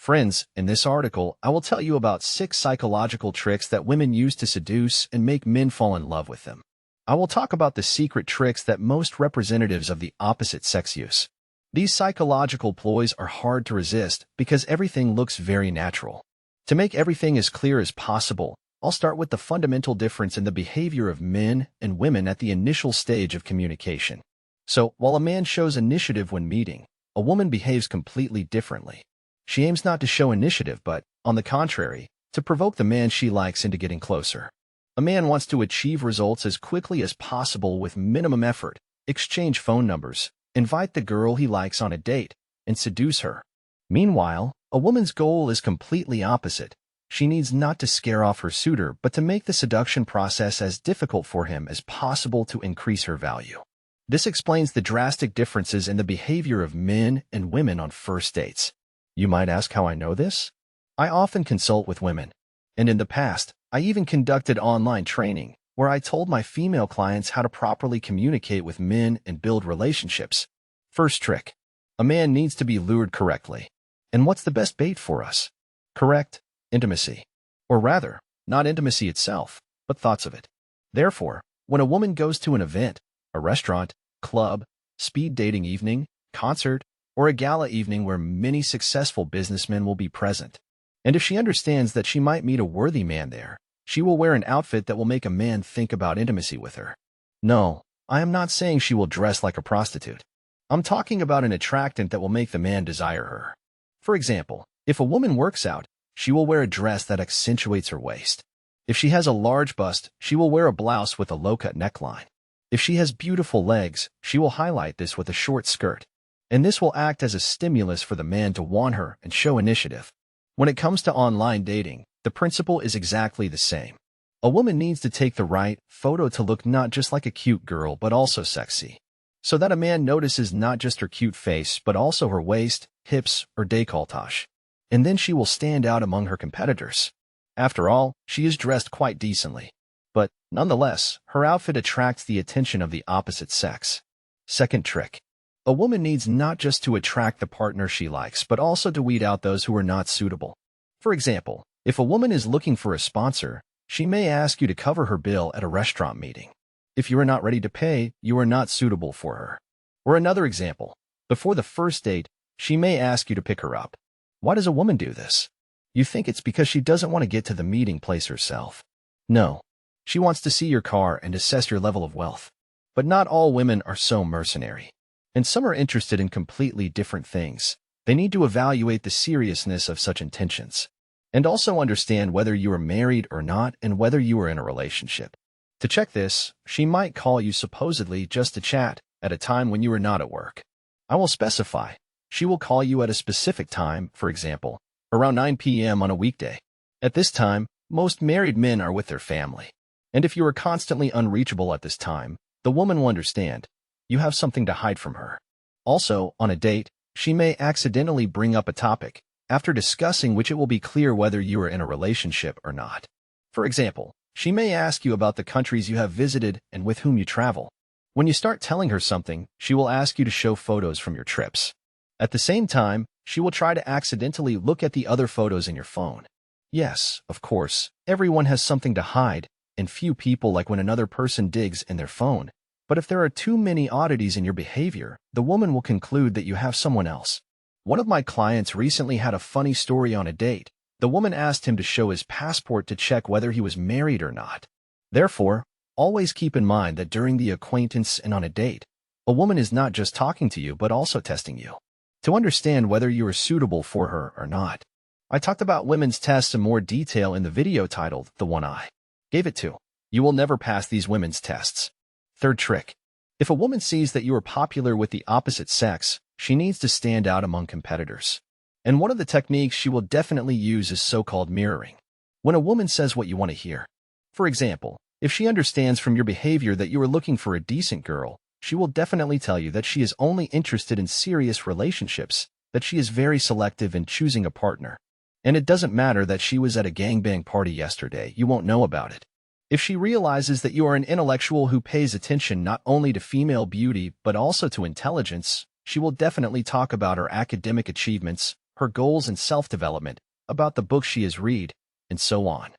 Friends, in this article, I will tell you about 6 psychological tricks that women use to seduce and make men fall in love with them. I will talk about the secret tricks that most representatives of the opposite sex use. These psychological ploys are hard to resist because everything looks very natural. To make everything as clear as possible, I'll start with the fundamental difference in the behavior of men and women at the initial stage of communication. So, while a man shows initiative when meeting, a woman behaves completely differently. She aims not to show initiative but, on the contrary, to provoke the man she likes into getting closer. A man wants to achieve results as quickly as possible with minimum effort, exchange phone numbers, invite the girl he likes on a date, and seduce her. Meanwhile, a woman's goal is completely opposite. She needs not to scare off her suitor but to make the seduction process as difficult for him as possible to increase her value. This explains the drastic differences in the behavior of men and women on first dates. You might ask how I know this? I often consult with women, and in the past, I even conducted online training where I told my female clients how to properly communicate with men and build relationships. First trick: a man needs to be lured correctly. And what's the best bait for us? Correct intimacy. Or rather, not intimacy itself, but thoughts of it. Therefore, when a woman goes to an event, a restaurant, club, speed dating evening, concert, or a gala evening where many successful businessmen will be present, and if she understands that she might meet a worthy man there, she will wear an outfit that will make a man think about intimacy with her. No, I am not saying she will dress like a prostitute. I'm talking about an attractant that will make the man desire her. For example, if a woman works out, she will wear a dress that accentuates her waist. If she has a large bust, she will wear a blouse with a low-cut neckline. If she has beautiful legs, she will highlight this with a short skirt. And this will act as a stimulus for the man to want her and show initiative. When it comes to online dating, the principle is exactly the same. A woman needs to take the right photo to look not just like a cute girl but also sexy, so that a man notices not just her cute face but also her waist, hips, or décolletage. And then she will stand out among her competitors. After all, she is dressed quite decently. But, nonetheless, her outfit attracts the attention of the opposite sex. Second trick: a woman needs not just to attract the partner she likes, but also to weed out those who are not suitable. For example, if a woman is looking for a sponsor, she may ask you to cover her bill at a restaurant meeting. If you are not ready to pay, you are not suitable for her. Or another example, before the first date, she may ask you to pick her up. Why does a woman do this? You think it's because she doesn't want to get to the meeting place herself. No, she wants to see your car and assess your level of wealth. But not all women are so mercenary. And some are interested in completely different things. They need to evaluate the seriousness of such intentions, and also understand whether you are married or not and whether you are in a relationship. To check this, she might call you supposedly just to chat at a time when you are not at work. I will specify. She will call you at a specific time, for example, around 9 p.m. on a weekday. At this time, most married men are with their family. And if you are constantly unreachable at this time, the woman will understand. You have something to hide from her. Also, on a date, she may accidentally bring up a topic, after discussing which it will be clear whether you are in a relationship or not. For example, she may ask you about the countries you have visited and with whom you travel. When you start telling her something, she will ask you to show photos from your trips. At the same time, she will try to accidentally look at the other photos in your phone. Yes, of course, everyone has something to hide, and few people like when another person digs in their phone. But if there are too many oddities in your behavior, the woman will conclude that you have someone else. One of my clients recently had a funny story on a date. The woman asked him to show his passport to check whether he was married or not. Therefore, always keep in mind that during the acquaintance and on a date, a woman is not just talking to you but also testing you, to understand whether you are suitable for her or not. I talked about women's tests in more detail in the video titled The One I Gave It To. You will never pass these women's tests. Third trick: if a woman sees that you are popular with the opposite sex, she needs to stand out among competitors. And one of the techniques she will definitely use is so-called mirroring. When a woman says what you want to hear. For example, if she understands from your behavior that you are looking for a decent girl, she will definitely tell you that she is only interested in serious relationships, that she is very selective in choosing a partner. And it doesn't matter that she was at a gangbang party yesterday, you won't know about it. If she realizes that you are an intellectual who pays attention not only to female beauty but also to intelligence, she will definitely talk about her academic achievements, her goals and self-development, about the books she has read, and so on.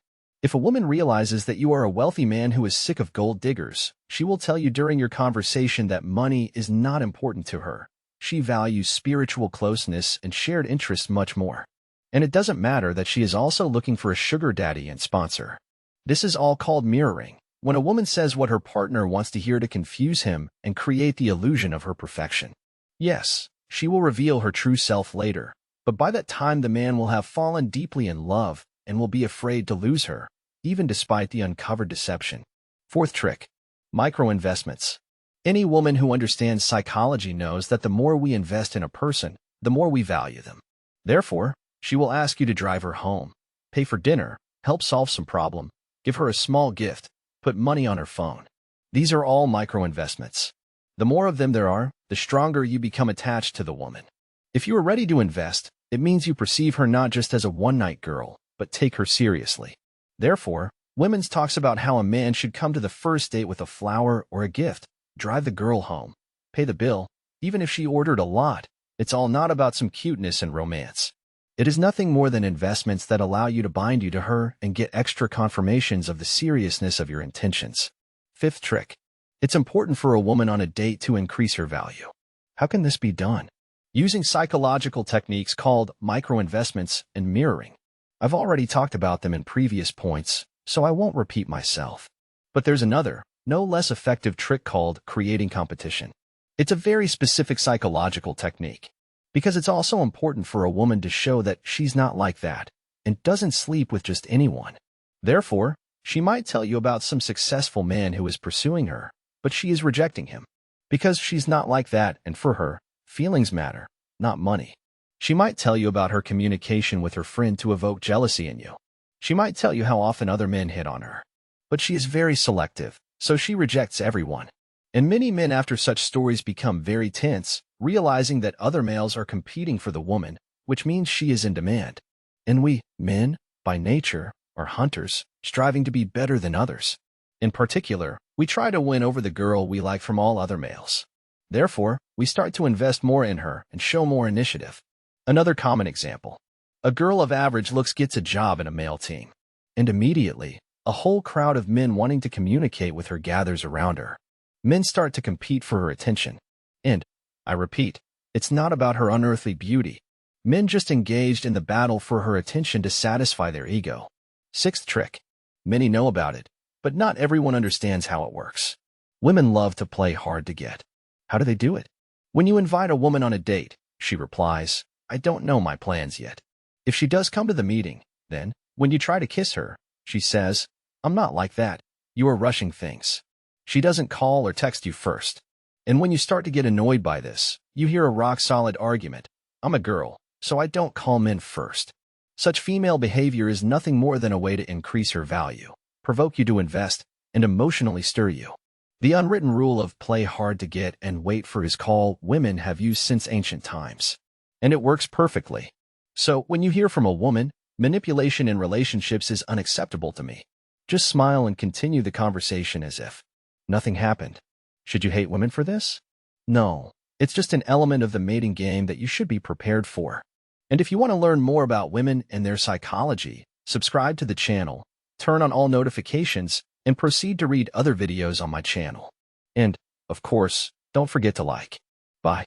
If a woman realizes that you are a wealthy man who is sick of gold diggers, she will tell you during your conversation that money is not important to her. She values spiritual closeness and shared interests much more. And it doesn't matter that she is also looking for a sugar daddy and sponsor. This is all called mirroring, when a woman says what her partner wants to hear to confuse him and create the illusion of her perfection. Yes, she will reveal her true self later, but by that time the man will have fallen deeply in love and will be afraid to lose her, even despite the uncovered deception. Fourth trick: micro-investments. Any woman who understands psychology knows that the more we invest in a person, the more we value them. Therefore, she will ask you to drive her home, pay for dinner, help solve some problem, give her a small gift, put money on her phone. These are all micro-investments. The more of them there are, the stronger you become attached to the woman. If you are ready to invest, it means you perceive her not just as a one-night girl, but take her seriously. Therefore, women's talks about how a man should come to the first date with a flower or a gift, drive the girl home, pay the bill, even if she ordered a lot. It's all not about some cuteness and romance. It is nothing more than investments that allow you to bind you to her and get extra confirmations of the seriousness of your intentions. Fifth trick: it's important for a woman on a date to increase her value. How can this be done? Using psychological techniques called micro-investments and mirroring. I've already talked about them in previous points, so I won't repeat myself. But there's another, no less effective trick called creating competition. It's a very specific psychological technique, because it's also important for a woman to show that she's not like that and doesn't sleep with just anyone. Therefore, she might tell you about some successful man who is pursuing her, but she is rejecting him, because she's not like that, and for her, feelings matter, not money. She might tell you about her communication with her friend to evoke jealousy in you. She might tell you how often other men hit on her. But she is very selective, so she rejects everyone. And many men after such stories become very tense, realizing that other males are competing for the woman, which means she is in demand. And we, men, by nature, are hunters, striving to be better than others. In particular, we try to win over the girl we like from all other males. Therefore, we start to invest more in her and show more initiative. Another common example: a girl of average looks gets a job in a male team, and immediately, a whole crowd of men wanting to communicate with her gathers around her. Men start to compete for her attention. And, I repeat, it's not about her unearthly beauty. Men just engaged in the battle for her attention to satisfy their ego. Sixth trick: many know about it, but not everyone understands how it works. Women love to play hard to get. How do they do it? When you invite a woman on a date, she replies, "I don't know my plans yet." If she does come to the meeting, then, when you try to kiss her, she says, "I'm not like that. You are rushing things." She doesn't call or text you first. And when you start to get annoyed by this, you hear a rock-solid argument: "I'm a girl, so I don't call men first." Such female behavior is nothing more than a way to increase her value, provoke you to invest, and emotionally stir you. The unwritten rule of play hard to get and wait for his call women have used since ancient times. And it works perfectly. So, when you hear from a woman, manipulation in relationships is unacceptable to me, just smile and continue the conversation as if nothing happened. Should you hate women for this? No, it's just an element of the mating game that you should be prepared for. And if you want to learn more about women and their psychology, subscribe to the channel, turn on all notifications, and proceed to read other videos on my channel. And, of course, don't forget to like. Bye.